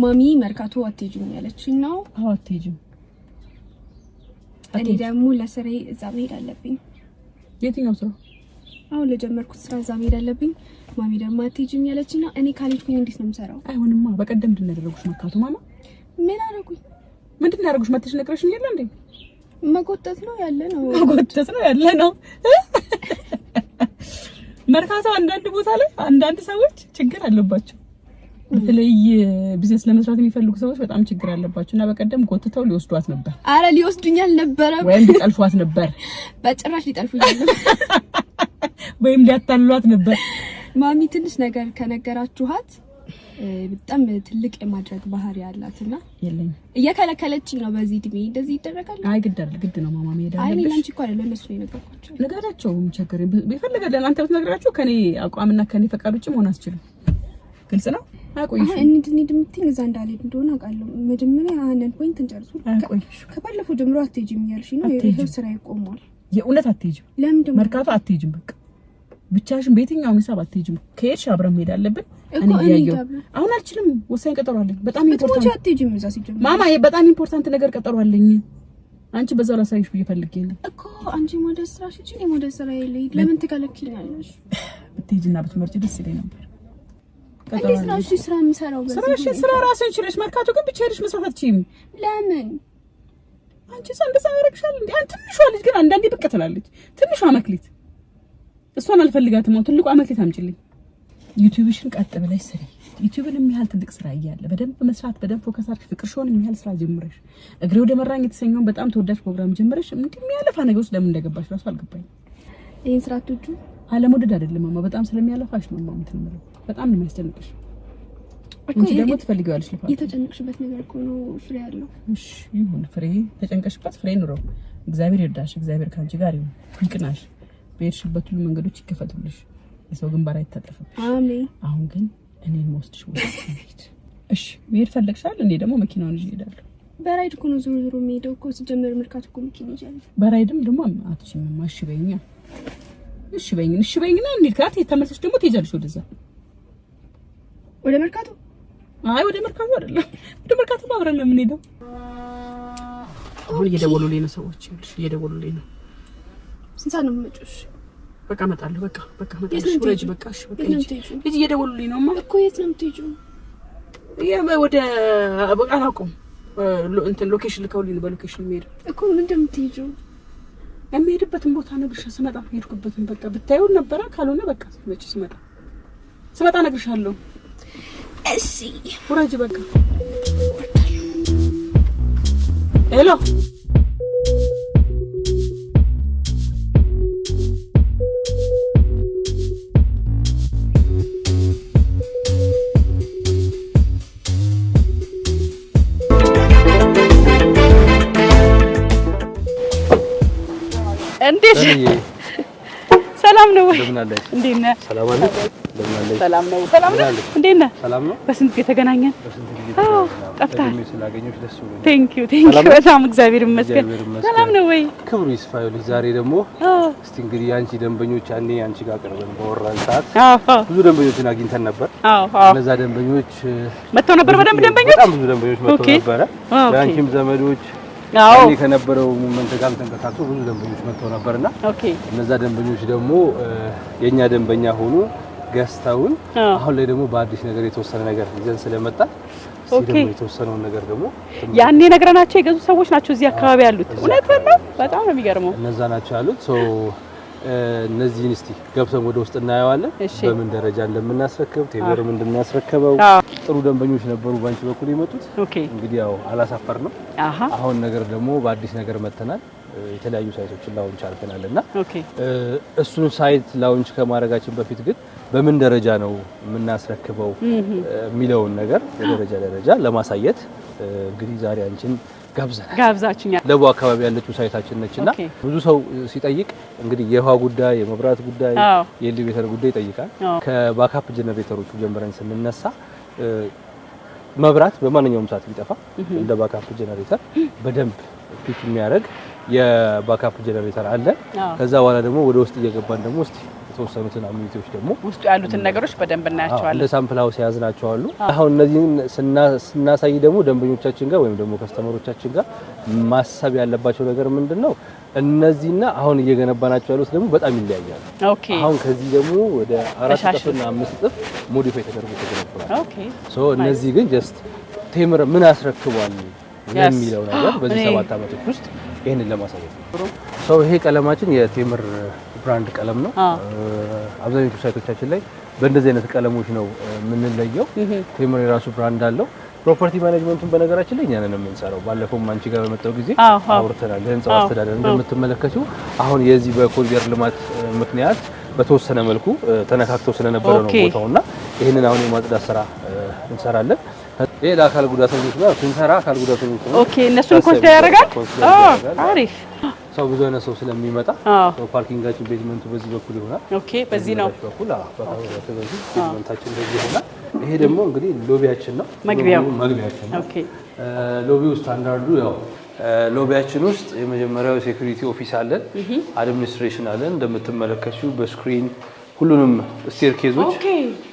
ማሚ መርካቶ አትሄጂም ያለችኝ ነው አዎ አትሄጂም እኔ ደግሞ ለስራዬ እዛ መሄድ አለብኝ የትኛው ስራ አሁን ለጀመርኩት ስራ እዛ መሄድ አለብኝ ማሚ ደግሞ አትሄጂም ያለችኝ ነው እኔ ካልሄድኩኝ እንዴት ነው የምሰራው አይሆንማ በቀደም እንደነደረጉሽ መርካቶ ማማ ምን አደረጉኝ ምንድነው ያደረጉሽ መጥተሽ ነግረሽኝ የለ እንዴ መጎተት ነው ያለ ነው መርካቶ አንዳንድ ቦታ ላይ አንዳንድ ሰዎች ችግር አለባቸው በተለይ ቢዝነስ ለመስራት የሚፈልጉ ሰዎች በጣም ችግር አለባቸውና በቀደም ጎትተው ሊወስዷት ነበር አረ ሊወስዱኛል ነበር ወይም ሊጠልፏት ነበር በጭራሽ ሊጠልፉኛል ነበር ወይም ሊያታልሏት ነበር ማሚ ትንሽ ነገር ከነገራችኋት በጣም ትልቅ የማድረግ ባህሪ ያላትና የለኝ እየከለከለችኝ ነው በዚህ ድሜ እንደዚህ ይደረጋል አይ ግድ ነው ማማ መሄድ አለብሽ አይ ለአንቺ እኮ አይደለም እነሱ ነው የነገርኳቸው ነገራቸው ቸገር ቢፈልጋል አንተ ብትነግራቸው ከኔ አቋምና ከኔ ፈቃድ ውጪ መሆን አትችልም ግልጽ ነው አቆይሽ እንዴት ምትኝ እዛ እንዳልሄድ እንደሆነ አውቃለሁ መጀመሪያ አንድ ፖይንት እንጨርሱ አቆይሽ ከባለፈው ጀምሮ አትሄጂም ያልሽኝ ነው ይሄው ስራ ይቆማል የእውነት አትሄጂም ለምን መርካቶ አትሄጂም በቃ ብቻሽን በየትኛው ሂሳብ አትሄጂም ከሄድሽ አብረን መሄድ አለብን እኔ ያየው አሁን አልችልም ወሳኝ ቀጠሮ አለኝ በጣም ኢምፖርታንት አትሄጂም እዛ ሲጀምር ማማ ይሄ በጣም ኢምፖርታንት ነገር ቀጠሮ አለኝ አንቺ በዛው ላሳይሽ ፈልጌ ነው እኮ አንቺ ወደ ስራሽ እቺ ነው ወደ ስራዬ ልሂድ ለምን ትከለክኛለሽ ብትሄጂና ብትመርጪ ደስ ይለኝ ነበር እንዴት ነው እሺ ስራ የምሰራው በዚህ ስራ ራስን ችለሽ መርካቶ ግን ብቻ ሄደሽ መስራት አትችይም ለምን አንቺ እንደዛ ያረግሻል እንዴ አንተ ትንሿ ልጅ ግን አንዳንዴ ብቅ ትላለች ትንሿ መክሊት እሷን አልፈልጋትም ነው ትልቋ መክሊት አምጪልኝ ዩቲዩብሽን ቀጥ ብለሽ ስሪ ዩቲዩብን የሚያህል ትልቅ ስራ እያለ በደንብ መስራት በደንብ ፎከስ አድርገሽ ፍቅርሽውን የሚያህል ስራ ጀምረሽ እግሬ ወደ መራኝ የተሰኘውን በጣም ተወዳጅ ፕሮግራም ጀምረሽ እንደሚያለፋ ነገር ውስጥ ለምን እንደገባሽ ራሱ አልገባኝ ይሄን ስራ ትጁ አለመውደድ አይደለም ማማ በጣም ስለሚያለፋሽ ነው ማማ እንትምለው በጣም ነው የሚያስጨንቅሽ እንጂ ደግሞ ትፈልጊዋለሽ ለፋ የተጨነቅሽበት ነገር እኮ ነው ፍሬ ያለው እሺ ይሁን ፍሬ ተጨንቀሽበት ፍሬ ኑረው እግዚአብሔር ይርዳሽ እግዚአብሔር ካንቺ ጋር ይሁን ይቅናሽ በሄድሽበት ሁሉ መንገዶች ይከፈቱልሽ የሰው ግንባር አይታጠፍብሽ አሜን አሁን ግን እኔን ወስድሽ ወስድ እሺ መሄድ ፈለግሻል እኔ ደግሞ መኪናውን ይዤ እሄዳለሁ በራይድ እኮ ነው ዙሩ የሚሄደው እኮ ሲጀመር መርካቶ እኮ መኪና ይዣለሁ በራይድም ደግሞ አትችይም ማሽበኛ እሺ በይኝና እንዴ ካት የተመለስሽ ደግሞ ትሄጃለሽ ወደ መርካቶ አይ ወደ መርካቶ አይደለም ወደ መርካቶ አብረን ነው የምንሄደው አሁን እየደወሉልኝ ነው ሰዎች እየደወሉልኝ ነው ስንት ሰዓት ነው የምትመጪው በቃ እመጣለሁ በቃ እመጣለሁ ወረጅ በቃ እሺ በቃ ልጅ እየደወሉልኝ ነው እኮ የት ነው የምትሄጂው ወደ በቃ አላውቅም እንትን ሎኬሽን ልከውልኝ በሎኬሽን የምሄደው እኮ ምንድን ነው የምትሄጂው የምሄድበትን ቦታ ነግርሽ ስመጣ ሄድኩበትን በቃ ብታዪው ነበር ካልሆነ በቃ ስመጣ ነግርሻለሁ እሺ ወራጅ በቃ ሄሎ እንዴት ሰላም ነው ወይ እንዴት ነህ ሰላም ነው እንዴት ነህ በስንት የተገናኘን ጠፍተሃል ቴንክ ዩ በጣም እግዚአብሔር ይመስገን ሰላም ነው ወይ ክብሩ ይስፋ ይልኝ ዛሬ ደግሞ እስቲ እንግዲህ አንቺ ደንበኞች አንዴ አንቺ ጋር ቀርበን በወራን ሰዓት ብዙ ደንበኞችን አግኝተን ነበር እነዛ ደንበኞች መጥተው ነበር በደንብ ደንበኞች በጣም ብዙ ደንበኞች መጥተው ነበር ያንቺም ዘመዶች እኔ ከነበረው ሞመንት ጋር ተንቀሳቅሶ ብዙ ደንበኞች መጥተው ነበርና እነዛ ደንበኞች ደግሞ የኛ ደንበኛ ሆኑ ገዝተውን አሁን ላይ ደግሞ በአዲስ ነገር የተወሰነ ነገር ይዘን ስለመጣ ሲደሞ የተወሰነው ነገር ደግሞ ያኔ ነገርናቸው የገዙ ሰዎች ናቸው እዚህ አካባቢ ያሉት እውነት ነው በጣም ነው የሚገርመው እነዛ ናቸው ያሉት ሶ እነዚህን እስቲ ገብተን ወደ ውስጥ እናያዋለን በምን ደረጃ እንደምናስረክብ ቴምርም እንደምናስረክበው ጥሩ ደንበኞች ነበሩ ባንቺ በኩል የመጡት እንግዲህ ያው አላሳፈር ነው አሁን ነገር ደግሞ በአዲስ ነገር መተናል የተለያዩ ሳይቶችን ላውንች አድርገናልና እሱን ሳይት ላውንች ከማድረጋችን በፊት ግን በምን ደረጃ ነው የምናስረክበው የሚለውን ነገር በደረጃ ለማሳየት እንግዲህ ዛሬ አንቺን ጋብዛችኛል ለቡ አካባቢ ያለችው ሳይታችን ነችና ብዙ ሰው ሲጠይቅ እንግዲህ የውሃ ጉዳይ የመብራት ጉዳይ የኤሌቬተር ጉዳይ ይጠይቃል ከባካፕ ጀነሬተሮቹ ጀምረን ስንነሳ መብራት በማንኛውም ሰዓት ቢጠፋ እንደ ባካፕ ጀነሬተር በደንብ ፒክ የሚያደርግ የባካፕ ጀነሬተር አለ ከዛ በኋላ ደግሞ ወደ ውስጥ እየገባን ደግሞ እስቲ የተወሰኑትን አሚኒቲዎች ደግሞ ውስጡ ያሉትን ነገሮች በደንብ እናያቸዋለን። እንደ ሳምፕል ሃውስ ያዝናቸው አሉ። አሁን እነዚህን ስናሳይ ደግሞ ደንበኞቻችን ጋር ወይም ደግሞ ከስተመሮቻችን ጋር ማሰብ ያለባቸው ነገር ምንድነው እነዚህና አሁን እየገነባናቸው ያሉት ደግሞ በጣም ይለያያሉ። ኦኬ አሁን ከዚህ ደግሞ ወደ 4 እጥፍና 5 እጥፍ ሞዲፋይ ተደርጎ ተገነባሉ። ኦኬ ሶ እነዚህ ግን ጀስት ቴምር ምን አስረክቧል የሚለው ነገር በዚህ 7 አመቶች ውስጥ ይሄንን ለማሳየት ነው። ሶ ይሄ ቀለማችን የቴምር ብራንድ ቀለም ነው። አብዛኞቹ ሳይቶቻችን ላይ በእንደዚህ አይነት ቀለሞች ነው የምንለየው። ቴምር የራሱ ብራንድ አለው። ፕሮፐርቲ ማኔጅመንቱን በነገራችን ላይ እኛ ነን የምንሰራው። ባለፈው አንቺ ጋር በመጣው ጊዜ አውርተናል። የህንጻው አስተዳደር እንደምትመለከቱ አሁን የዚህ በኮሪደር ልማት ምክንያት በተወሰነ መልኩ ተነካክቶ ስለነበረ ነው ቦታውና ይሄንን አሁን የማጽዳት ስራ እንሰራለን። ይሄ ለአካል ጉዳተኞች ነው ስንሰራ አካል ጉዳተኞች ነው። ኦኬ እነሱን ኮንሲደር ያደርጋል። አሪፍ ሰው ብዙ አይነት ሰው ስለሚመጣ ፓርኪንጋችን ቤዝመንቱ በዚህ በኩል ይሆናል። ኦኬ በዚህ ነው በኩል በዚህ ቤዝመንታችን በዚህ ይሆናል። ይሄ ደግሞ እንግዲህ ሎቢያችን ነው መግቢያችን ነው። ኦኬ ሎቢው ስታንዳርዱ ያው ሎቢያችን ውስጥ የመጀመሪያው ሴኩሪቲ ኦፊስ አለን፣ አድሚኒስትሬሽን አለን። እንደምትመለከቱ በስክሪን ሁሉንም ስቴርኬዞች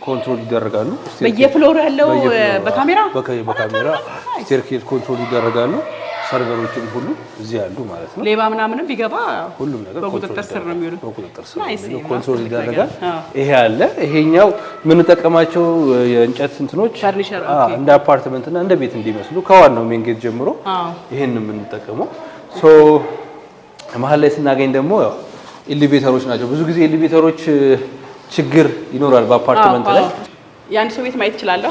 ኮንትሮል ይደረጋሉ። በየፍሎሩ ያለው በካሜራ ስቴርኬዝ ኮንትሮል ይደረጋሉ። ሰርቨሮችም ሁሉ እዚህ ያሉ ማለት ነው። ሌባ ምናምንም ቢገባ ሁሉም ነገር በቁጥጥር ስር ነው የሚውለው። በቁጥጥር ስር ነው ኮንትሮል ይደረጋል። ይሄ አለ። ይሄኛው የምንጠቀማቸው የእንጨት እንትኖች እንደ አፓርትመንት እና እንደ ቤት እንዲመስሉ ከዋናው ሜን ጌት ጀምሮ ይሄን የምንጠቀመው። ሶ መሀል ላይ ስናገኝ ደግሞ ያው ኤሊቬተሮች ናቸው። ብዙ ጊዜ ኤሊቬተሮች ችግር ይኖራል በአፓርትመንት ላይ። የአንድ ሰው ቤት ማየት ይችላል።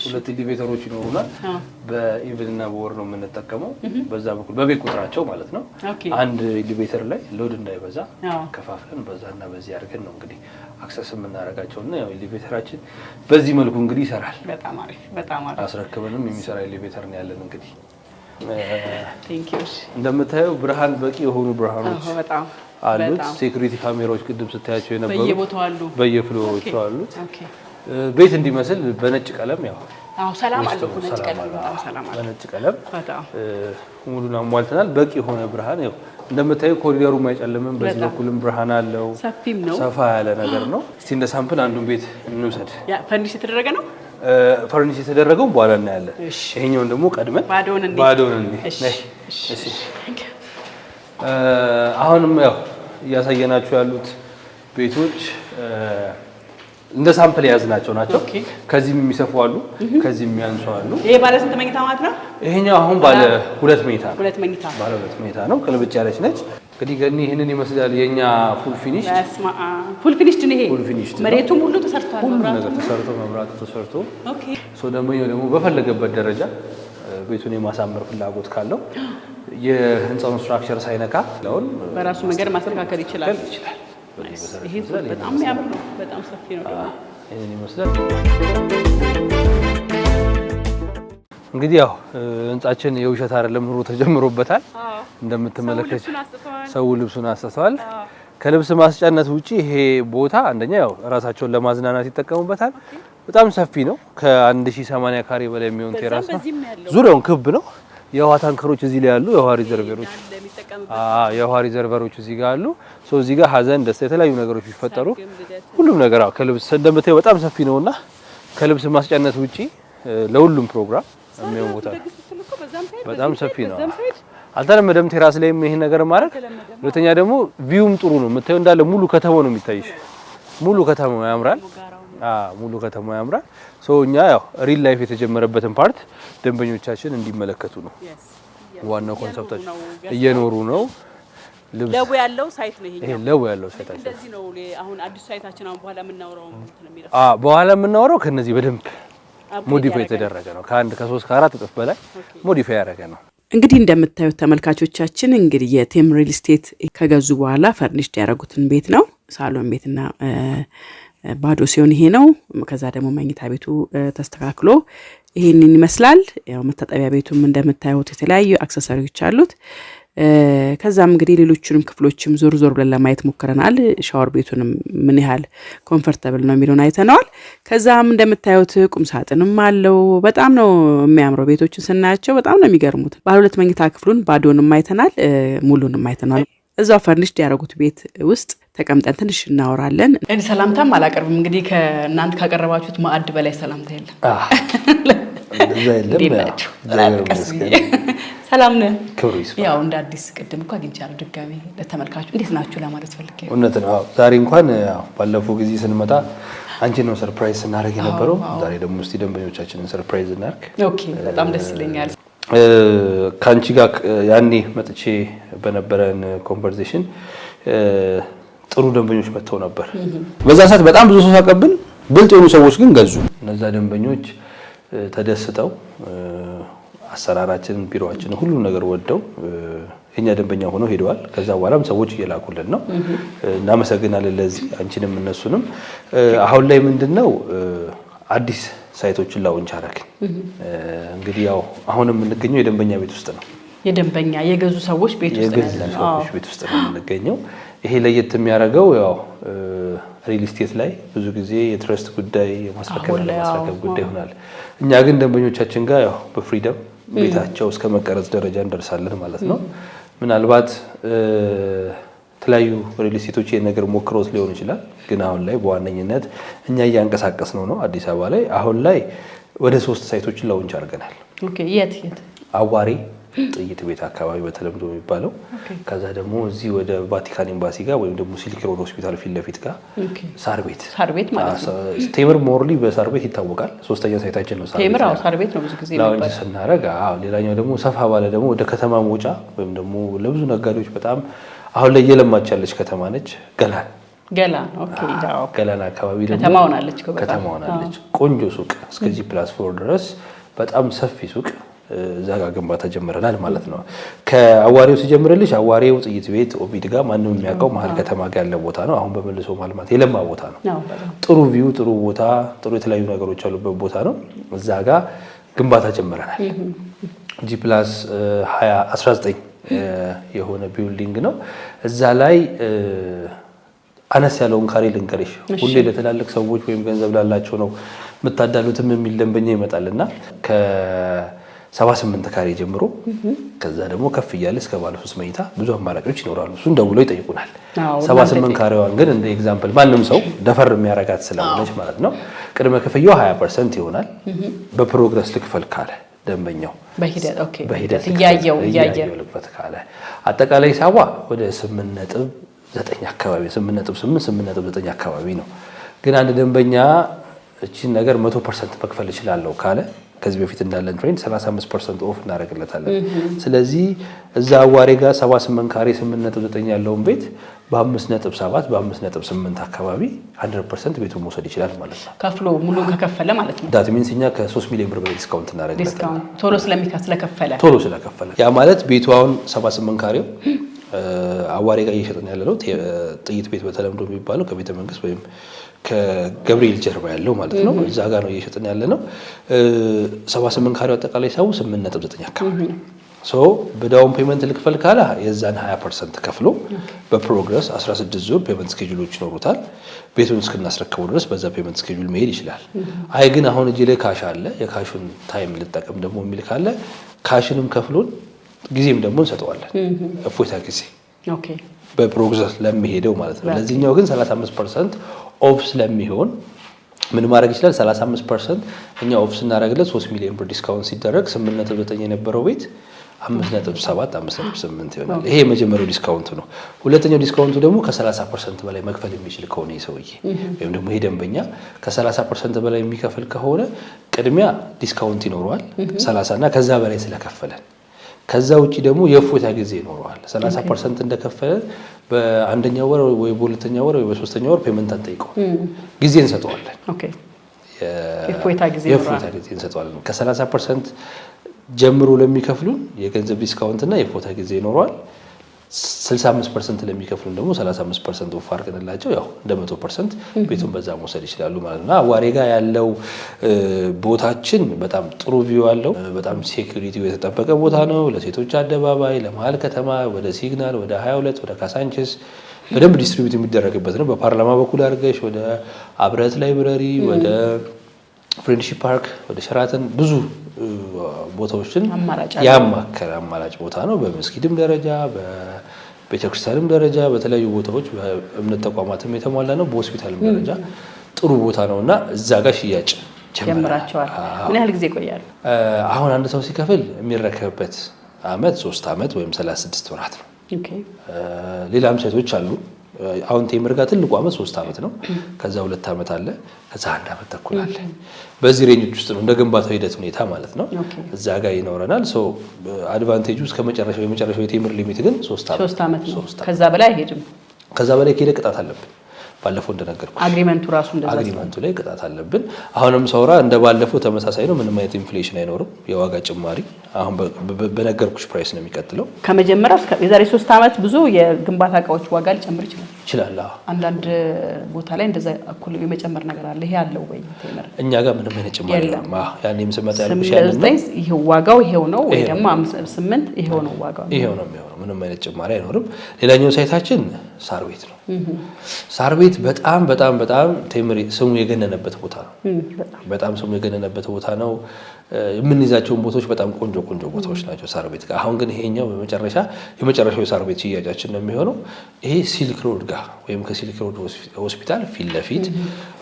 ሁለት ኤሊቬተሮች ይኖሩናል። በኢቭን እና በወር ነው የምንጠቀመው። በዛ በኩል በቤት ቁጥራቸው ማለት ነው። አንድ ኤሊቬተር ላይ ሎድ እንዳይበዛ ከፋፍለን በዛና በዚህ አድርገን ነው እንግዲህ አክሰስ የምናደርጋቸውና ያው ኤሊቬተራችን በዚህ መልኩ እንግዲህ ይሰራል። በጣም አሪፍ አስረክበንም የሚሰራ ኤሊቬተር ነው ያለን እንግዲህ እንደምታየው ብርሃን በቂ የሆኑ ብርሃኖች አሉት። ሴኩሪቲ ካሜራዎች ቅድም ስታያቸው የነበሩ በየቦታው አሉ፣ በየፍሎሮቹ አሉት። ቤት እንዲመስል በነጭ ቀለም ያው ሰላም አለው። ነጭ ቀለም በጣም ሰላም አለው። በነጭ ቀለም ሙሉን አሟልተናል። በቂ የሆነ ብርሃን ያው እንደምታየው ኮሪደሩ ማይጨልምም፣ በዚህ በኩልም ብርሃን አለው። ሰፊም ነው፣ ሰፋ ያለ ነገር ነው። እስቲ እንደ ሳምፕል አንዱን ቤት እንውሰድ። ፈርኒሽ የተደረገ ነው። ፈርኒሽ የተደረገው በኋላ እናያለን። ይሄኛውን ደግሞ ቀድመን ባዶን እሺ። አሁንም ያው እያሳየናችሁ ያሉት ቤቶች እንደ ሳምፕል የያዝናቸው ናቸው። ከዚህም የሚሰፉ አሉ፣ ከዚህም የሚያንሱ አሉ። ይሄ ባለ ስንት መኝታ ማለት ነው? ይሄኛው አሁን ባለ 2 መኝታ ነው። ባለ 2 መኝታ ነው። ቅልብጭ ያለች ነች። እንግዲህ ገኒ ይሄንን ይመስላል የኛ ፉል ፊኒሽ። ፉል ፊኒሽ ነው። ይሄ ፉል ፊኒሽ መሬቱም ሁሉ ተሰርቷል። ሁሉ ነገር ተሰርቶ መብራቱ ተሰርቶ ሶ ደግሞ በፈለገበት ደረጃ ቤቱን የማሳመር ፍላጎት ካለው የህንጻውን ስትራክቸር ሳይነካ ለውን በራሱ መንገድ ማስተካከል ይችላል። ይሄ በጣም ያምር ነው። በጣም ሰፊ ነው ደግሞ ይሄን ይመስላል። እንግዲህ ያው ህንጻችን የውሸት አይደለም፣ ኑሮ ተጀምሮበታል። እንደምትመለከቱ ሰው ልብሱን አስተዋል። ከልብስ ማስጫነት ውጪ ይሄ ቦታ አንደኛ ያው ራሳቸውን ለማዝናናት ይጠቀሙበታል። በጣም ሰፊ ነው። ከ1080 ካሬ በላይ የሚሆን ቴራስ ነው። ዙሪያውን ክብ ነው። የውሃ ታንከሮች እዚህ ላይ ያሉ የውሃ ሪዘርቨሮች እዚህ ጋር አሉ። ሶ እዚህ ጋር ሀዘን፣ ደስታ፣ የተለያዩ ነገሮች ቢፈጠሩ ሁሉም ነገር ከልብስ እንደምታየው በጣም ሰፊ ነውና ከልብስ ማስጫነት ውጪ ለሁሉም ፕሮግራም የሚሆን ቦታ በጣም ሰፊ ነው። አልተለመደም ቴራስ ላይም ይሄን ነገር ማድረግ። ሁለተኛ ደግሞ ቪውም ጥሩ ነው። የምታየው እንዳለ ሙሉ ከተማው ነው የሚታይሽ። ሙሉ ከተማው ያምራል። ሙሉ ከተማው ያምራል። ሶ እኛ ያው ሪል ላይፍ የተጀመረበትን ፓርት ደንበኞቻችን እንዲመለከቱ ነው ዋናው ኮንሰፕታችን። እየኖሩ ነው። ለው ያለው ሳይት ነው ይሄኛው። ለው ያለው ሳይታችን እንደዚህ ነው። አሁን አዲስ ሳይታችን አሁን በኋላ የምናወራው ከነዚህ በደንብ ሞዲፋይ የተደረገ ነው። ከ3 ከ4 እጥፍ በላይ ሞዲፋይ ያደረገ ነው። እንግዲህ እንደምታዩት ተመልካቾቻችን እንግዲህ የቴም ሪል ስቴት ከገዙ በኋላ ፈርኒሽድ ያደረጉትን ቤት ነው። ሳሎን ቤትና ባዶ ሲሆን ይሄ ነው። ከዛ ደግሞ መኝታ ቤቱ ተስተካክሎ ይሄንን ይመስላል። ያው መታጠቢያ ቤቱም እንደምታዩት የተለያዩ አክሰሰሪዎች አሉት። ከዛም እንግዲህ ሌሎችንም ክፍሎችም ዞር ብለን ለማየት ሞክረናል። ሻወር ቤቱንም ምን ያህል ኮምፎርታብል ነው የሚለውን አይተናል። ከዛም እንደምታዩት ቁም ሳጥንም አለው። በጣም ነው የሚያምረው። ቤቶችን ስናያቸው በጣም ነው የሚገርሙት። ባለ 2 መኝታ ክፍሉን ባዶንም አይተናል፣ ሙሉንም አይተናል። እዛው ፈርኒሽድ ያደረጉት ቤት ውስጥ ተቀምጠን ትንሽ እናወራለን። እኔ ሰላምታም አላቀርብም እንግዲህ ከእናንተ ካቀረባችሁት ማዕድ በላይ ሰላምታ የለም። እንደዛ የለም። ሰላም ነህ? ያው እንደ አዲስ ቅድም እኮ አግኝቻለሁ ድጋሜ ለተመልካቹ እንዴት ናችሁ ለማለት ፈልጌ። እውነት ነው። ዛሬ እንኳን ባለፈው ጊዜ ስንመጣ አንቺ ነው ሰርፕራይዝ እናደርግ የነበረው። ዛሬ ደግሞ እስቲ ደንበኞቻችንን ሰርፕራይዝ እናድርግ። ኦኬ በጣም ደስ ይለኛል። ካንቺ ጋር ያኔ መጥቼ በነበረን ኮንቨርሴሽን ጥሩ ደንበኞች መጥተው ነበር። በዛ ሰዓት በጣም ብዙ ሰው ሳቀብን፣ ብልጥ የሆኑ ሰዎች ግን ገዙ። እነዛ ደንበኞች ተደስተው አሰራራችንን፣ ቢሮአችንን ሁሉ ነገር ወደው የኛ ደንበኛ ሆነው ሄደዋል። ከዛ በኋላም ሰዎች እየላኩልን ነው። እናመሰግናለን ለዚህ አንቺንም እነሱንም። አሁን ላይ ምንድነው አዲስ ሳይቶችን ላውንች አደረግን። እንግዲህ ያው አሁን የምንገኘው የደንበኛ ቤት ውስጥ ነው። የደንበኛ የገዙ ሰዎች ቤት ውስጥ ነው የምንገኘው። ይሄ ለየት የሚያደርገው ያው ሪል ስቴት ላይ ብዙ ጊዜ የትረስት ጉዳይ የማስረከብ ጉዳይ ይሆናል። እኛ ግን ደንበኞቻችን ጋር ያው በፍሪደም ቤታቸው እስከ መቀረጽ ደረጃ እንደርሳለን ማለት ነው። ምናልባት የተለያዩ ሪል ስቴቶች ይሄን ነገር ሞክሮት ሊሆን ይችላል። ግን አሁን ላይ በዋነኝነት እኛ እያንቀሳቀስ ነው አዲስ አበባ ላይ አሁን ላይ ወደ 3 ሳይቶችን ላውንች አድርገናል። ኦኬ የት አዋሪ ጥይት ቤት አካባቢ በተለምዶ የሚባለው፣ ከዛ ደግሞ እዚህ ወደ ቫቲካን ኤምባሲ ጋር ወይም ደግሞ ሲልክ ሮድ ሆስፒታል ፊት ለፊት ጋር ሳር ቤት ማለት ነው። ቴምር ሞርሊ በሳር ቤት ይታወቃል። ሶስተኛ ሳይታችን ነው ቴምር። ሳር ቤት ነው ብዙ ጊዜ ላውንች ስናደርግ። ሌላኛው ደግሞ ሰፋ ባለ ደግሞ ወደ ከተማ መውጫ ወይም ደግሞ ለብዙ ነጋዴዎች በጣም አሁን ላይ እየለማች ያለች ከተማ ነች ገላን አካባቢ ደግሞ ከተማ ሆናለች። ቆንጆ ሱቅ እስከ G+4 ድረስ በጣም ሰፊ ሱቅ እዛ ጋር ግንባታ ጀምረናል ማለት ነው። ከአዋሪው ሲጀምርልሽ አዋሪው ጥይት ቤት ኦቢድ ጋር ማንም የሚያውቀው መሀል ከተማ ጋር ያለ ቦታ ነው። አሁን በመልሶ ማልማት የለማ ቦታ ነው። ጥሩ ቪው፣ ጥሩ ቦታ፣ ጥሩ የተለያዩ ነገሮች ያሉበት ቦታ ነው። እዛ ጋር ግንባታ ጀምረናል። G+19 የሆነ ቢልዲንግ ነው። እዛ ላይ አነስ ያለውን ካሬ ልንገርሽ፣ ሁሌ ለተላለቅ ሰዎች ወይም ገንዘብ ላላቸው ነው የምታዳሉትም የሚል ደንበኛ ይመጣልና ከ78 ካሬ ጀምሮ ከዛ ደግሞ ከፍ እያለ እስከ ባለ 3 መኝታ ብዙ አማራጮች ይኖራሉ። እሱን ደውለው ይጠይቁናል። 78 ካሬዋን ግን እንደ ኤግዛምፕል ማንም ሰው ደፈር የሚያረጋት ስለሆነች ማለት ነው ቅድመ ክፍያው 20% ይሆናል። በፕሮግረስ ልክፈል ካለ ደንበኛው በሂደት እያየው ልክፈት ካለ አጠቃላይ ሂሳቧ ወደ 8.9 አካባቢ 8.9 አካባቢ ነው። ግን አንድ ደንበኛ እቺን ነገር 100% መክፈል ይችላል ካለ ከዚህ በፊት እንዳለን ትሬንድ 35% ኦፍ እናደርግለታለን። ስለዚህ እዛ አዋሬ ጋር 78 ካሬ 8.9 ያለውን ቤት በ5.7 በ5.8 አካባቢ 100% ቤቱን መውሰድ ይችላል ማለት ነው። ከፍሎ ሙሉ ከከፈለ ማለት ነው። ዳት ሚንስ እኛ ከ3 ሚሊዮን ብር በላይ ዲስካውንት እናደርግለታለን። ቶሎ ስለከፈለ ያ ማለት ቤቱ አሁን 78 ካሬው አዋሬ ጋር እየሸጥን ያለ ነው። ጥይት ቤት በተለምዶ የሚባለው ከቤተ መንግስት ወይም ከገብርኤል ጀርባ ያለው ማለት ነው። እዛ ጋር ነው እየሸጥን ያለ ነው። 78 ካሬው አጠቃላይ ሰው 8.9 አካባቢ ነው። በዳውን ፔመንት ልክፈል ካለ የዛን 20% ከፍሎ በፕሮግረስ 16 ዙር ፔመንት ስኬጁሎች ይኖሩታል። ቤቱን እስክናስረክበው ድረስ በዛ ፔመንት ስኬጁል መሄድ ይችላል። አይ ግን አሁን እጄ ላይ ካሽ አለ የካሹን ታይም ልጠቀም ደግሞ የሚል ካለ ካሽንም ከፍሎን ጊዜም ደግሞ እንሰጠዋለን። እፎይታ ጊዜ በፕሮግረስ ለሚሄደው ማለት ነው። ለዚህኛው ግን 35% ኦፍ ስለሚሆን ምን ማድረግ ይችላል? 35% እኛ ኦፍ ስናደርግለት 3 ሚሊዮን ብር ዲስካውንት ሲደረግ 8.9 የነበረው ቤት 5.7 5.8 ይሆናል። ይሄ የመጀመሪያው ዲስካውንት ነው። ሁለተኛው ዲስካውንቱ ደግሞ ከ30% በላይ መክፈል የሚችል ከሆነ ይሰውዬ ወይም ደግሞ ይሄ ደንበኛ ከ30% በላይ የሚከፍል ከሆነ ቅድሚያ ዲስካውንት ይኖረዋል 30 እና ከዛ በላይ ስለከፈለን። ከዛ ውጪ ደግሞ የእፎይታ ጊዜ ይኖረዋል። 30% እንደከፈለ በአንደኛው ወር ወይ በሁለተኛው ወር ወይ በሶስተኛው ወር ፔመንት አንጠይቀው ጊዜ እንሰጠዋለን። የእፎይታ ጊዜ እንሰጠዋለን። ከ30% ጀምሮ ለሚከፍሉን የገንዘብ ዲስካውንት እና የእፎይታ ጊዜ ይኖረዋል። 65% ለሚከፍሉን ደግሞ 35% ኦፍ አድርገንላቸው ያው እንደ 100% ቤቱን በዛ መውሰድ ይችላሉ ማለት ነው። አዋሬ ጋር ያለው ቦታችን በጣም ጥሩ ቪው አለው። በጣም ሴኩሪቲው የተጠበቀ ቦታ ነው። ለሴቶች አደባባይ፣ ለመሀል ከተማ፣ ወደ ሲግናል፣ ወደ 22፣ ወደ ካሳንችስ በደንብ ዲስትሪቢዩት የሚደረግበት ነው። በፓርላማ በኩል አድርገሽ ወደ አብረት ላይብረሪ፣ ወደ ፍሬንድሺፕ ፓርክ፣ ወደ ሸራተን ብዙ ቦታዎችን ያማከለ አማራጭ ቦታ ነው። በመስጊድም ደረጃ ቤተክርስቲያንም ደረጃ በተለያዩ ቦታዎች በእምነት ተቋማትም የተሟላ ነው በሆስፒታልም ደረጃ ጥሩ ቦታ ነውና እዛ ጋር ሽያጭ ጀምራቸዋል ምን ያህል ጊዜ ይቆያል አሁን አንድ ሰው ሲከፍል የሚረከብበት አመት 3 አመት ወይም 36 ወራት ነው ኦኬ ሌላም ሴቶች አሉ አሁን ቴምር ጋር ትልቁ አመት 3 አመት ነው ከዛ 2 አመት አለ ከዛ 1 አመት ተኩል አለ በዚህ ሬንጅ ውስጥ ነው እንደ ግንባታው ሂደት ሁኔታ ማለት ነው እዛ ጋር ይኖረናል ሶ አድቫንቴጁ እስከ የመጨረሻው የቴምር ሊሚት ግን 3 አመት ነው ከዛ በላይ አይሄድም ከዛ በላይ ከሄደ ቅጣት አለብን ባለፈው እንደነገርኩሽ አግሪመንቱ ራሱ እንደዛ አግሪመንቱ ላይ ቅጣት አለብን አሁንም ሰውራ እንደ ባለፈው ተመሳሳይ ነው ምንም አይነት ኢንፍሌሽን አይኖርም የዋጋ ጭማሪ አሁን በነገርኩሽ ፕራይስ ነው የሚቀጥለው ከመጀመሪያው እስከ የዛሬ 3 አመት ብዙ የግንባታ እቃዎች ዋጋ ሊጨምር ይችላል አንዳንድ ቦታ ላይ እንደዛ እኩል የመጨመር ነገር አለ ይሄ ያለው ወይ ቴምር እኛ ጋር ምንም አይነት ጭማሪ የለም ያኔም ስመጣ ያልኩሽ ይሄ ዋጋው ይሄው ነው ወይ ደግሞ 8 ይሄው ነው ዋጋው ይሄው ነው ምንም አይነት ጭማሪ አይኖርም ሌላኛው ሳይታችን ሳር ቤት ነው ሳር ቤት በጣም ቴምር ስሙ የገነነበት ቦታ ነው በጣም ስሙ የገነነበት ቦታ ነው የምንይዛቸው ቦታዎች በጣም ቆንጆ ቦታዎች ናቸው ሳር ቤት ጋር አሁን ግን ይሄኛው የመጨረሻው ሳር ቤት ሽያጫችን ነው የሚሆነው ይሄ ሲልክ ሮድ ጋር ወይም ከሲልክ ሮድ ሆስፒታል ፊት ለፊት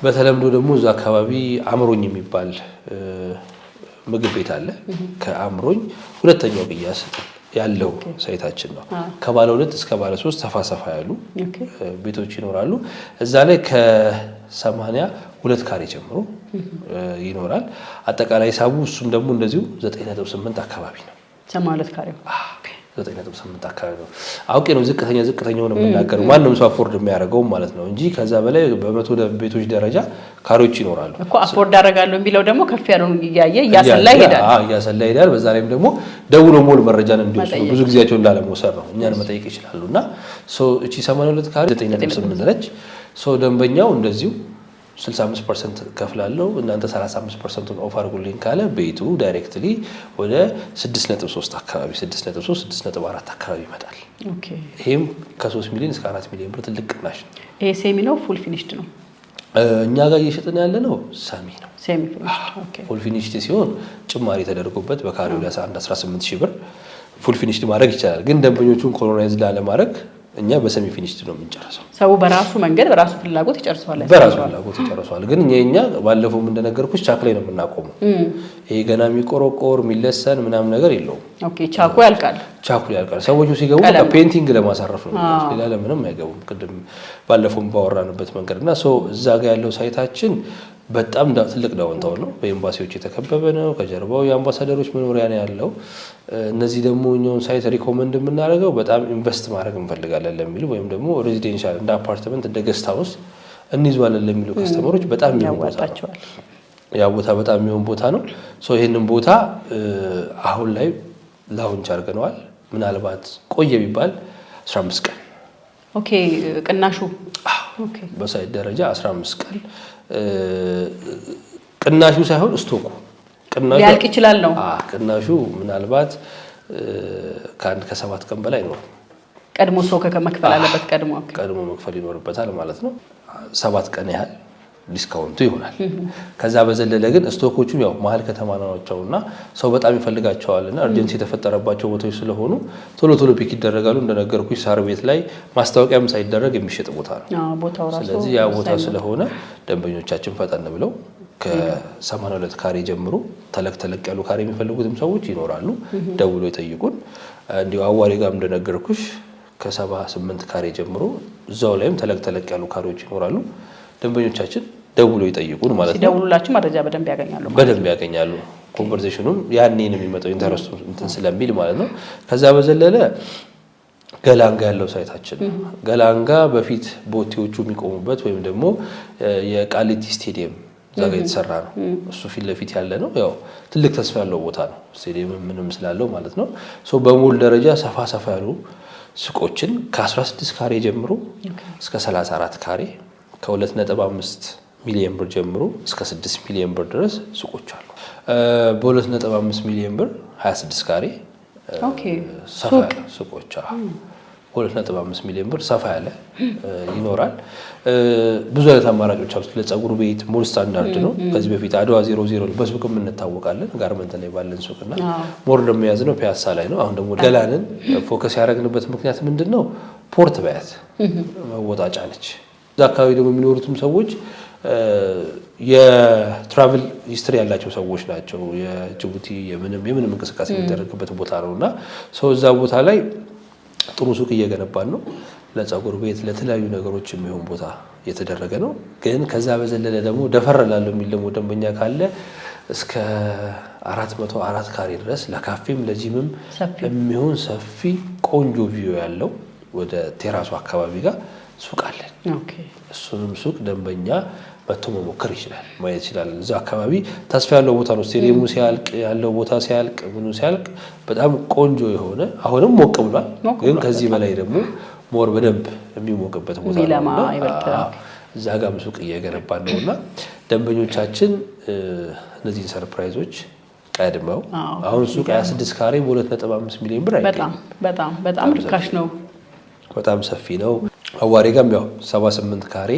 በተለምዶ ደግሞ እዛ አካባቢ አምሮኝ የሚባል ምግብ ቤት አለ ከአምሮኝ ሁለተኛው ቅያስ ያለው ሳይታችን ነው ከባለ 2 እስከ ባለ 3 ሰፋ ያሉ ቤቶች ይኖራሉ እዛ ላይ ከ82 ካሬ ጀምሮ ይኖራል አጠቃላይ ሂሳቡ እሱም ደግሞ እንደዚሁ 9.8 አካባቢ ነው 82 ካሬው 9.8 አካባቢ ነው አውቄ ነው ዝቅተኛው ነው የምናገረው ማንንም ሰው አፎርድ የሚያደርገው ማለት ነው እንጂ ከዛ በላይ በመቶ ቤቶች ደረጃ ካሬዎች ይኖራሉ እኮ አፎርድ አደርጋለሁ የሚለው ደግሞ ከፍ ያለው እያሰላ ይሄዳል በዛ ላይም ደግሞ ደውሎ ሞል መረጃን እንዲወስዱ ብዙ ጊዜያቸው እንዳለመውሰድ ነው እኛን መጠየቅ ይችላሉና ሶ እቺ 82 ካሬ 9.8 ነች ሶ ደንበኛው እንደዚሁ 65% ከፍላለሁ እናንተ 35% ኦፍ አድርጉልኝ ካለ ቤቱ ዳይሬክትሊ ወደ 6.3 አካባቢ 6.4 አካባቢ ይመጣል ኦኬ ይሄም ከ3 ሚሊዮን እስከ 4 ሚሊዮን ብር ትልቅ ቅናሽ ነው ይሄ ሴሚ ነው ፉል ፊኒሽድ ነው እኛ ጋር እየሸጥን ያለ ነው ሰሚ ነው ሴሚ ፊኒሽድ ኦኬ ፉል ፊኒሽድ ሲሆን ጭማሪ ተደርጎበት በካሬው ላይ 18000 ብር ፉል ፊኒሽድ ማድረግ ይቻላል ግን ደንበኞቹን ኮሎናይዝ ላለማድረግ እኛ በሰሚ ፊኒሽድ ነው የምንጨርሰው ሰው በራሱ መንገድ በራሱ ፍላጎት ይጨርሰዋል ግን እኛ ባለፈው እንደነገርኩሽ ቻክ ላይ ነው የምናቆመው ይሄ ገና የሚቆረቆር የሚለሰን ምናምን ነገር የለውም ኦኬ ቻኩ ያልቃል ሰዎቹ ሲገቡ ፔንቲንግ ለማሳረፍ ነው ሌላ ለምንም አይገቡም ቅድም ባለፈው ባወራንበት መንገድና ሶ እዛ ጋር ያለው ሳይታችን በጣም ትልቅ ዳውንታውን ነው በኤምባሲዎች የተከበበ ነው ከጀርባው የአምባሳደሮች መኖሪያ ነው ያለው እነዚህ ደግሞ እኛውን ሳይት ሪኮመንድ የምናደርገው በጣም ኢንቨስት ማድረግ እንፈልጋለን ለሚሉ ወይም ደግሞ ሬዚደንሻል እንደ አፓርትመንት እንደ ገስት ሃውስ እንይዟለን ለሚሉ ከስተመሮች በጣም የሚያዋጣቸዋል ያ ቦታ በጣም የሚሆን ቦታ ነው ሶ ይሄንን ቦታ አሁን ላይ ላውንች አድርገናል ምናልባት ቆየ ቢባል 15 ቀን ኦኬ ቅናሹ ኦኬ በሳይት ደረጃ 15 ቀን ቅናሹ ሳይሆን ስቶኩ ቅናሹ ያልቅ ይችላል ነው ቅናሹ ምናልባት ከ7 ቀን በላይ ነው ቀድሞ ሰው ከመክፈል አለበት ቀድሞ መክፈል ይኖርበታል ማለት ነው 7 ቀን ያህል ዲስካውንቱ ይሆናል ከዛ በዘለለ ግን ስቶኮቹ ያው መሀል ከተማ ናቸውና ሰው በጣም ይፈልጋቸዋልና አርጀንሲ የተፈጠረባቸው ቦታዎች ስለሆኑ ቶሎ ፒክ ይደረጋሉ እንደነገርኩሽ ሳር ቤት ላይ ማስታወቂያም ሳይደረግ የሚሸጥ ቦታ ነው ቦታው ራሱ ስለዚህ ያ ቦታ ስለሆነ ደንበኞቻችን ፈጠን ብለው ከ82 ካሬ ጀምሮ ተለቅ ያሉ ካሬ የሚፈልጉትም ሰዎች ይኖራሉ ደውሎ ይጠይቁን እንዲው አዋሪ ጋር እንደነገርኩሽ ከ78 ካሬ ጀምሮ እዛው ላይም ተለቅ ያሉ ካሬዎች ይኖራሉ ደንበኞቻችን ደውሎ ይጠይቁን ማለት ነው ሲደውሉላችሁ መረጃ በደንብ ያገኛሉ ኮንቨርሴሽኑም ያኔ ነው የሚመጣው ኢንተረስቱ እንትን ስለሚል ማለት ነው ከዛ በዘለለ ገላንጋ ያለው ሳይታችን ገላንጋ በፊት ቦቴዎቹ የሚቆሙበት ወይም ደግሞ የቃሊቲ ስቴዲየም ዛጋ የተሰራ ነው እሱ ፊት ለፊት ያለ ነው ያው ትልቅ ተስፋ ያለው ቦታ ነው ስቴዲየም ምንም ስላለው ማለት ነው ሶ በሞል ደረጃ ሰፋ ያሉ ሱቆችን ከ16 ካሬ ጀምሮ እስከ 34 ካሬ ከ2.5 ሚሊዮን ብር ጀምሮ እስከ 6 ሚሊዮን ብር ድረስ ሱቆች አሉ በ2.5 ሚሊዮን ብር 26 ካሬ ሱቆች አሉ 2.5 ሚሊዮን ብር ሰፋ ያለ ይኖራል ብዙ አይነት አማራጮች አሉት ለፀጉር ቤት ሞል ስታንዳርድ ነው ከዚህ በፊት አድዋ 00 በሱቅ እንታወቃለን ጋርመንት ላይ ባለን ሱቅና ሞር ደግሞ ያዝነው ፒያሳ ላይ ነው አሁን ደግሞ ገላንን ፎከስ ያደረግንበት ምክንያት ምንድነው ፖርት በያት መወጣጫ ነች። እዛ አካባቢ ደግሞ የሚኖሩትም ሰዎች የትራቭል ሂስትሪ ያላቸው ሰዎች ናቸው። የጅቡቲ የምንም እንቅስቃሴ የሚደረግበት ቦታ ነውና ሰው እዛ ቦታ ላይ ጥሩ ሱቅ እየገነባን ነው። ለፀጉር ቤት ለተለያዩ ነገሮች የሚሆን ቦታ የተደረገ ነው። ግን ከዛ በዘለለ ደግሞ ደፈር ላለው የሚል ደግሞ ደንበኛ ካለ እስከ 404 ካሬ ድረስ ለካፌም ለጂምም የሚሆን ሰፊ ቆንጆ ቪው ያለው ወደ ቴራሱ አካባቢ ጋር ሱቅ አለን። እሱንም ሱቅ ደንበኛ መጥቶ መሞከር ይችላል፣ ማየት ይችላል። እዛ አካባቢ ተስፋ ያለው ቦታ ነው። ስቴዲየሙ ሲያልቅ ያለው ቦታ ሲያልቅ ምኑ ሲያልቅ በጣም ቆንጆ የሆነ አሁንም ሞቅ ብሏል። ግን ከዚህ በላይ ደግሞ ሞር በደንብ የሚሞቅበት ቦታ ነው። እዛ ጋርም ሱቅ እየገነባን ነውና ደንበኞቻችን እነዚህን ሰርፕራይዞች ቀድመው አሁን ሱቅ 26 ካሬ በ2.5 ሚሊዮን ብር አይደለም። በጣም ርካሽ ነው። በጣም ሰፊ ነው። አዋሬ ጋርም ያው 78 ካሬ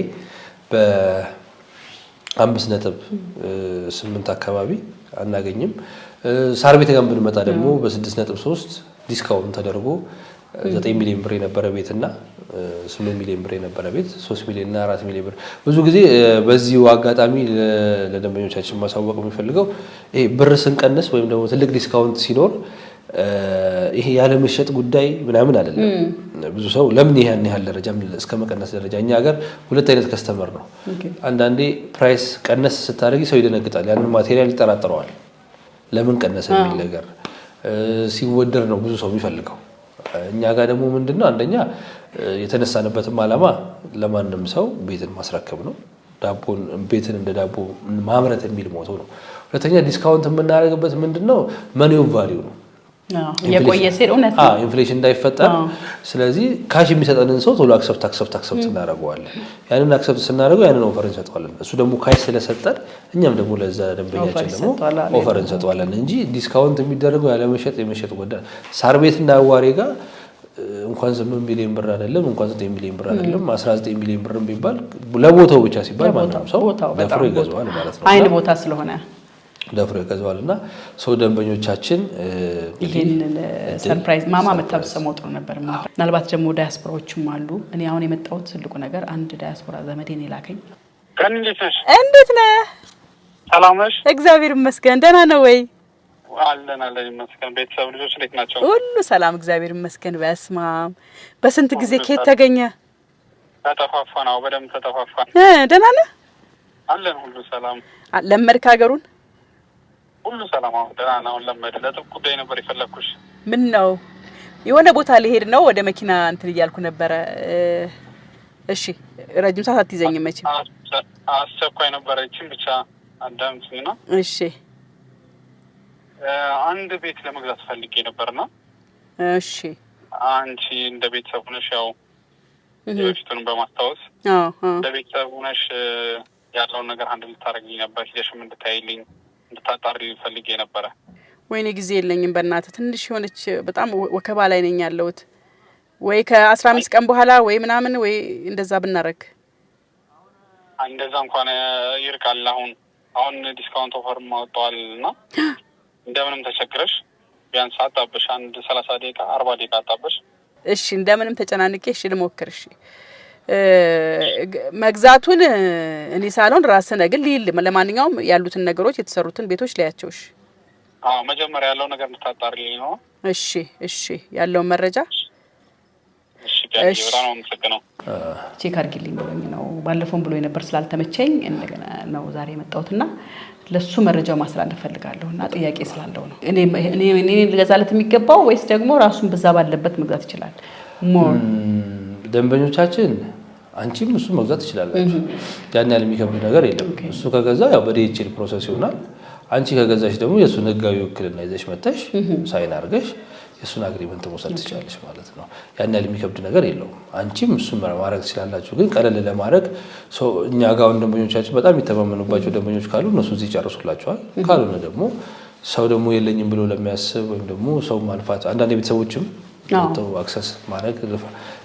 በ5.8 አካባቢ አናገኝም። ሳር ቤት ጋር ብንመጣ ደግሞ በ6.3 ዲስካውንት ተደርጎ 9 ሚሊዮን ብር የነበረ ቤትና 8 ሚሊዮን ብር የነበረ ቤት 3 ሚሊዮን እና 4 ሚሊዮን ብር። ብዙ ጊዜ በዚሁ አጋጣሚ ለደንበኞቻችን ማሳወቅ የሚፈልገው ይሄ ብር ስንቀንስ ወይም ደግሞ ትልቅ ዲስካውንት ሲኖር ይሄ ያለ መሸጥ ጉዳይ ምናምን አይደለም። ብዙ ሰው ለምን ይሄን ያህል ደረጃ እስከ መቀነስ ደረጃ እኛ ሀገር ሁለት አይነት ከስተመር ነው። አንዳንዴ ፕራይስ ቀነስ ስታደርጊ ሰው ይደነግጣል፣ ያንን ማቴሪያል ይጠራጥረዋል። ለምን ቀነሰ የሚል ነገር ሲወደር ነው ብዙ ሰው የሚፈልገው። እኛ ጋር ደግሞ ምንድነው አንደኛ የተነሳንበትም ዓላማ ለማንም ሰው ቤትን ማስረከብ ነው። ዳቦን ቤትን እንደ ዳቦ ማምረት የሚል ሞቶ ነው። ሁለተኛ ዲስካውንት የምናደርግበት ምንድነው መኒው ቫልዩ ነው። የቆየ ሴት እውነት ነው ኢንፍሌሽን እንዳይፈጠር። ስለዚህ ካሽ የሚሰጠንን ሰው ቶሎ አክሰፕት እናደርገዋለን። ያንን አክሰፕት ስናደርገው ያንን ኦፈር እንሰጠዋለን። እሱ ደግሞ ካሽ ስለሰጠን እኛም ደግሞ ለዛ ደንበኛችን ደግሞ ኦፈር እንሰጠዋለን እንጂ ዲስካውንት የሚደረገው ያለ መሸጥ የመሸጥ ጉዳይ ሳር ቤትና አዋሬ ጋር እንኳን 8 ሚሊዮን ብር አይደለም እንኳን 9 ሚሊዮን ብር አይደለም 19 ሚሊዮን ብር ቢባል ለቦታው ብቻ ሲባል ማንም ሰው ደፍሮ ይገዛዋል ማለት ነው። አይን ቦታ ስለሆነ ደፍሮ ይገዛዋልና ሰው ደንበኞቻችን ይሄንን ሰርፕራይዝ ማማ መታበሰመው ጥሩ ነበር። ምናልባት ደግሞ ዳያስፖራዎችም አሉ። እኔ አሁን የመጣሁት ትልቁ ነገር አንድ ዳያስፖራ ዘመዴን ይላከኝ። እንዴት ነህ? ሰላም ነሽ? እግዚአብሔር ይመስገን። ደህና ነው ወይ? አለን ይመስገን። ቤተሰብ ልጆች እንዴት ናቸው? ሁሉ ሰላም እግዚአብሔር ይመስገን። በስማም በስንት ጊዜ ከየት ተገኘ? ተጠፋፋን። አዎ በደምብ ተጠፋፋን። ደህና ነህ? አለን ሁሉ ሰላም። ለመድክ ሀገሩን? ሁሉ ሰላም። አዎ ደህና ነው። ለመድ ለጥብ ጉዳይ ነበር የፈለኩሽ። ምን ነው? የሆነ ቦታ ሊሄድ ነው ወደ መኪና እንትን እያልኩ ነበረ። እሺ ረጅም ሰዓት አትይዘኝም መቼም? አስቸኳይ ነበረችኝ ብቻ አዳምጪኝና። እሺ አንድ ቤት ለመግዛት ፈልጌ ነበርና። እሺ አንቺ እንደ ቤተሰብ ሆነሽ ያው የበፊቱን በማስታወስ እንደ ቤተሰብ ሆነሽ ያለውን ነገር አንድ ልታረግልኝ ነበር። ሂደሽም እንድታይልኝ እንድታጣሪ ፈልጌ ነበረ። ወይኔ ጊዜ የለኝም በእናትህ። ትንሽ የሆነች በጣም ወከባ ላይ ነኝ ያለሁት። ወይ ከ15 ቀን በኋላ ወይ ምናምን ወይ እንደዛ ብናረግ። እንደዛ እንኳን ይርቃል። አሁን ዲስካውንት ኦፈር ማውጣዋልና እንደምንም ተቸግረሽ ቢያንስ አጣበሽ አንድ 30 ደቂቃ 40 ደቂቃ አጣበሽ። እሺ እንደምንም ተጨናንቄ እሺ ልሞክር። እሺ መግዛቱን እኔ ሳሎን ራስህ ነህ ግን ሊል ለማንኛውም ያሉትን ነገሮች የተሰሩትን ቤቶች ላያቸው። እሺ መጀመሪያ ያለው ነገር እንድታጣሪልኝ ነው። እሺ ያለውን መረጃ እሺ ነው የምትሰግነው። ቼክ አድርጊልኝ ብሎኝ ነው ባለፈው ብሎ ነበር ስላልተመቸኝ እንደገና ነው ዛሬ የመጣሁትና ለሱ መረጃው ማስተላለፍ ፈልጋለሁና ጥያቄ ስላለው ነው። እኔ ልገዛለት የሚገባው ወይስ ደግሞ ራሱን በዛ ባለበት መግዛት ይችላል? ሞር ደንበኞቻችን አንቺም እሱ መግዛት ይችላልላችሁ። ያን ያህል የሚከብድ ነገር የለም። እሱ ከገዛ ያው በዲጂታል ፕሮሰስ ይሆናል። አንቺ ከገዛሽ ደግሞ የሱን ህጋዊ ውክልና ይዘሽ መጥተሽ ሳይን አድርገሽ የሱን አግሪመንት መውሰድ ትችላለሽ ማለት ነው። ያን ያህል የሚከብድ ነገር የለውም። አንቺም እሱን ማድረግ ትችላላችሁ። ግን ቀለል ለማድረግ ሰው እኛ ጋር ደንበኞቻችን በጣም የሚተማመኑባቸው ደንበኞች ካሉ እነሱ እዚህ ይጨርሱላቸዋል። ካልሆነ ደግሞ ሰው ደግሞ የለኝም ብሎ ለሚያስብ ወይም ደግሞ ሰው ማልፋት አንዳንድ ቤተሰቦችም ተው አክሰስ ማድረግ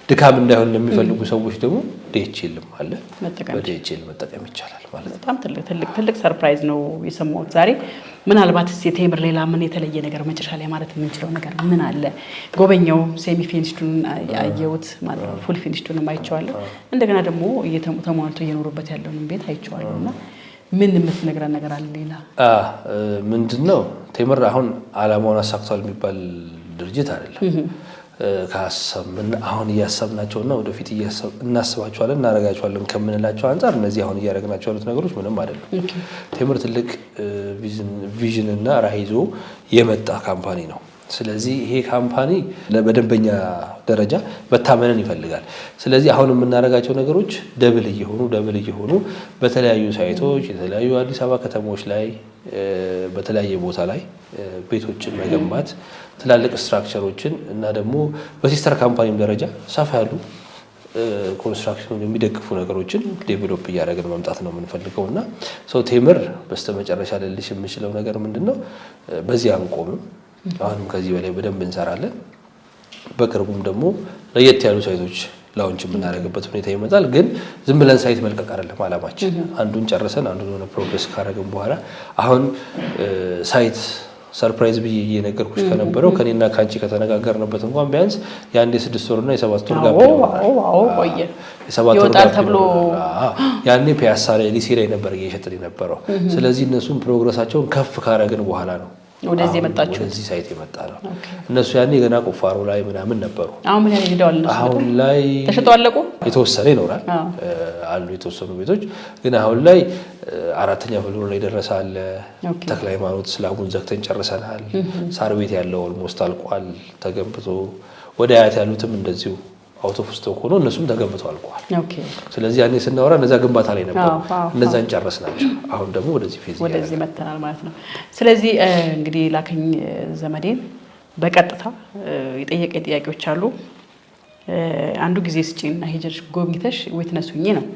ድካም እንዳይሆን ለሚፈልጉ ሰዎች ደግሞ ዲኤችኤልም አለ። በዲኤችኤል መጠቀም ይቻላል ማለት ነው። በጣም ትልቅ ሰርፕራይዝ ነው የሰማሁት ዛሬ። ምናልባት ቴምር ሌላ ምን የተለየ ነገር መጨረሻ ላይ ማለት የምንችለው ነገር ምን አለ? ጎበኛው ሴሚ ፊኒሽቱን አየሁት ማለት ነው። ፉል ፊኒሽቱን አይቼዋለሁ። እንደገና ደግሞ ተሟልቶ እየኖሩበት ያለውን ቤት አይቼዋለሁና ምን የምትነግረን ነገር አለ ሌላ? ምንድነው ቴምር አሁን አላማውን አሳክቷል የሚባል ድርጅት አይደለም። ካሰብን አሁን እያሰብናቸውና ወደፊት እናስባቸዋለን እናረጋቸዋለን ከምንላቸው አንፃር እነዚህ አሁን እያረግናቸው ያሉት ነገሮች ምንም አይደለም። ቴምር ትልቅ ቪዥን እና ራዕይ ይዞ የመጣ ካምፓኒ ነው። ስለዚህ ይሄ ካምፓኒ በደንበኛ ደረጃ መታመንን ይፈልጋል። ስለዚህ አሁን የምናረጋቸው ነገሮች ደብል እየሆኑ በተለያዩ ሳይቶች የተለያዩ አዲስ አበባ ከተሞች ላይ በተለያየ ቦታ ላይ ቤቶችን መገንባት ትላልቅ ስትራክቸሮችን እና ደግሞ በሲስተር ካምፓኒም ደረጃ ሰፋ ያሉ ኮንስትራክሽኑን የሚደግፉ ነገሮችን ዴቨሎፕ እያደረግን መምጣት ነው የምንፈልገውና ቴምር በስተመጨረሻ ልልሽ የምችለው ነገር ምንድነው በዚህ አንቆምም። አሁንም ከዚህ በላይ በደንብ እንሰራለን። በቅርቡም ደግሞ ለየት ያሉ ሳይቶች ላውንች የምናደርግበት ሁኔታ ይመጣል። ግን ዝም ብለን ሳይት መልቀቅ አይደለም አላማችን። አንዱን ጨርሰን አንዱን ሆነ ፕሮግረስ ካደረግን በኋላ አሁን ሳይት ሰርፕራይዝ ብዬ እየነገርኩሽ ከነበረው ከኔና ካንቺ ከተነጋገርንበት እንኳን ቢያንስ የአንድ 6 ወርና የ7 ወር ጋር ቆየ ይወጣል ተብሎ ያኔ ፒያሳ ላይ ሊሴ ላይ ነበር እየሸጥን የነበረው። ስለዚህ እነሱም ፕሮግረሳቸውን ከፍ ካደረግን በኋላ ነው ወደዚህ የመጣችሁ ወደዚህ ሳይት የመጣ ነው። እነሱ ያኔ ገና ቁፋሮ ላይ ምናምን ነበሩ። አሁን ምን ያህል አሁን ላይ ተሸጧለቁ የተወሰነ ይኖራል አሉ የተወሰኑ ቤቶች። ግን አሁን ላይ 4ኛ ፍሎር ላይ ደረሳለ። ተክለ ሃይማኖት ስላሙን ዘግተን ጨርሰናል። ሳር ቤት ያለው ኦልሞስት አልቋል ተገንብቶ። ወደ አያት ያሉትም እንደዚሁ አውት ኦፍ ስቶክ ሆኖ እነሱም ተገንብተው አልቋል። ስለዚህ ያኔ ስናወራ እነዛ ግንባታ ላይ ነበሩ። እነዛን ጨረስናቸው። አሁን ደግሞ ወደዚህ መተናል ማለት ነው። ስለዚህ እንግዲህ ላከኝ ዘመዴን በቀጥታ የጠየቀ ጥያቄዎች አሉ። አንዱ ጊዜ ስጪና ሄጀሽ ጎብኝተሽ ዊትነስ ሁኚ ነው።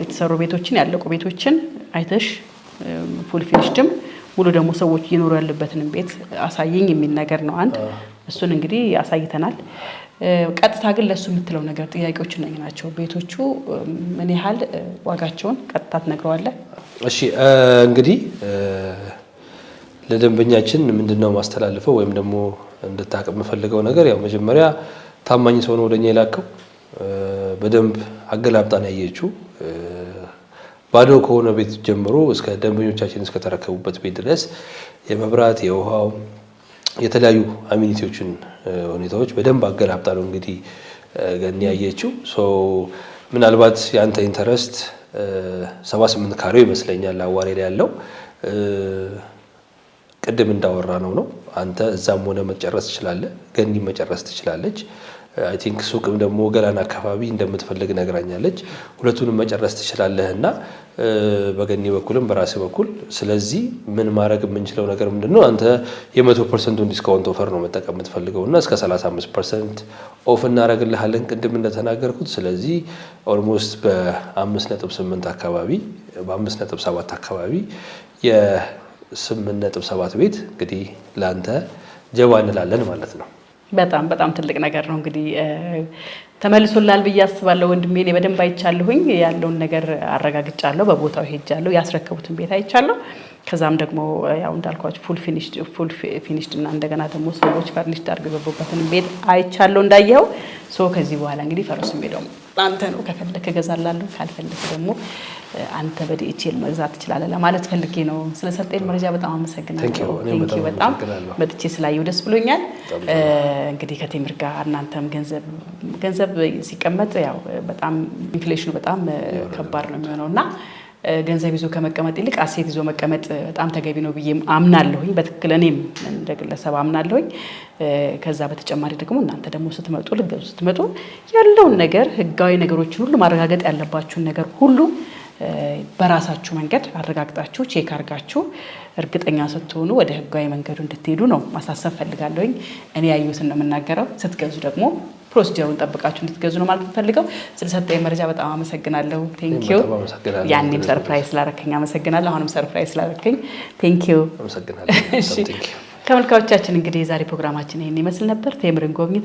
የተሰሩ ቤቶችን ያለቁ ቤቶችን አይተሽ ፉል ፊኒሽድም ሙሉ ደግሞ ሰዎች እየኖሩ ያለበትን ቤት አሳየኝ የሚል ነገር ነው። አንድ እሱን እንግዲህ ያሳይተናል። ቀጥታ ግን ለሱ የምትለው ነገር ጥያቄዎች ናቸው። ቤቶቹ ምን ያህል ዋጋቸውን ቀጥታ ትነግረዋለህ? እሺ እንግዲህ ለደንበኛችን ምንድነው ማስተላልፈው ወይም ደግሞ እንድታቀም የምፈልገው ነገር ያው መጀመሪያ ታማኝ ሰው ነው ወደኛ የላከው። በደንብ አገላብጣን ያየችው ባዶ ከሆነ ቤት ጀምሮ እስከ ደንበኞቻችን እስከ ተረከቡበት ቤት ድረስ የመብራት የውሃው የተለያዩ አሚኒቲዎችን ሁኔታዎች በደንብ አገላብጣ ነው እንግዲህ ገን ያየችው። ምናልባት ያንተ ኢንተረስት 78 ካሬው ይመስለኛል አዋሬ ላይ ያለው ቅድም እንዳወራ ነው። አንተ እዛም ሆነ መጨረስ ትችላለህ፣ ገኒ መጨረስ ትችላለች። አይ ቲንክ ሱቅም ደግሞ ገላና አካባቢ እንደምትፈልግ ነግራኛለች። ሁለቱንም መጨረስ ትችላለህና በገኒ በኩልም በራስ በኩል። ስለዚህ ምን ማድረግ የምንችለው ነገር ምንድነው? አንተ የ100% ዲስካውንት ኦፈር ነው መጠቀም የምትፈልገውና እስከ 35% ኦፍ እናደርግልሃለን ቅድም እንደተናገርኩት። ስለዚህ ኦልሞስት በ5.8 አካባቢ በ5.7 አካባቢ የ8.7 ቤት እንግዲህ ላንተ ጀባ እንላለን ማለት ነው። በጣም ትልቅ ነገር ነው። እንግዲህ ተመልሶላል ብዬ አስባለሁ። ወንድሜ እኔ በደንብ አይቻለሁኝ ያለውን ነገር አረጋግጫለሁ። በቦታው ሄጃለሁ። ያስረከቡትን ቤት አይቻለሁ። ከዛም ደግሞ ያው እንዳልኳችሁ ፉል ፊኒሽድ እና እንደገና ደግሞ ሰዎች ፈርኒሽድ አድርገው የገቡበትን ቤት አይቻለሁ እንዳየው። ከዚህ በኋላ እንግዲህ ፈረሱ ሜዳው አንተ ነው። ከፈለክ እገዛላለሁ፣ ካልፈለክ ደግሞ አንተ በዲኤችኤል መግዛት ትችላለህ ለማለት ፈልጌ ነው። ስለሰጠኝ መረጃ በጣም አመሰግናለሁ። ቴንኪው በጣም መጥቼ ስላየው ደስ ብሎኛል። እንግዲህ ከቴምር ጋር እናንተም ገንዘብ ሲቀመጥ ያው በጣም ኢንፍሌሽኑ በጣም ከባድ ነው የሚሆነውና ገንዘብ ይዞ ከመቀመጥ ይልቅ አሴት ይዞ መቀመጥ በጣም ተገቢ ነው ብዬ አምናለሁኝ። በትክክል እኔም እንደ ግለሰብ አምናለሁኝ። ከዛ በተጨማሪ ደግሞ እናንተ ደግሞ ስትመጡ ልገዙ ስትመጡ ያለውን ነገር ህጋዊ ነገሮችን ሁሉ ማረጋገጥ ያለባችሁን ነገር ሁሉ በራሳችሁ መንገድ አረጋግጣችሁ ቼክ አርጋችሁ እርግጠኛ ስትሆኑ ወደ ህጋዊ መንገዱ እንድትሄዱ ነው ማሳሰብ ፈልጋለሁኝ። እኔ ያዩትን ነው የምናገረው። ስትገዙ ደግሞ ፕሮሲጀሩን ጠብቃችሁ እንድትገዙ ነው ማለት ፈልገው። ስለሰጠኝ መረጃ በጣም አመሰግናለሁ። ቴንኪው። ያንንም ሰርፕራይዝ ስላረከኝ አመሰግናለሁ። አሁንም ሰርፕራይዝ ስላረከኝ ቴንኪው። አመሰግናለሁ። እሺ ተመልካቾቻችን እንግዲህ የዛሬ ፕሮግራማችን ይሄን ይመስል ነበር። ቴምርን ጎብኝት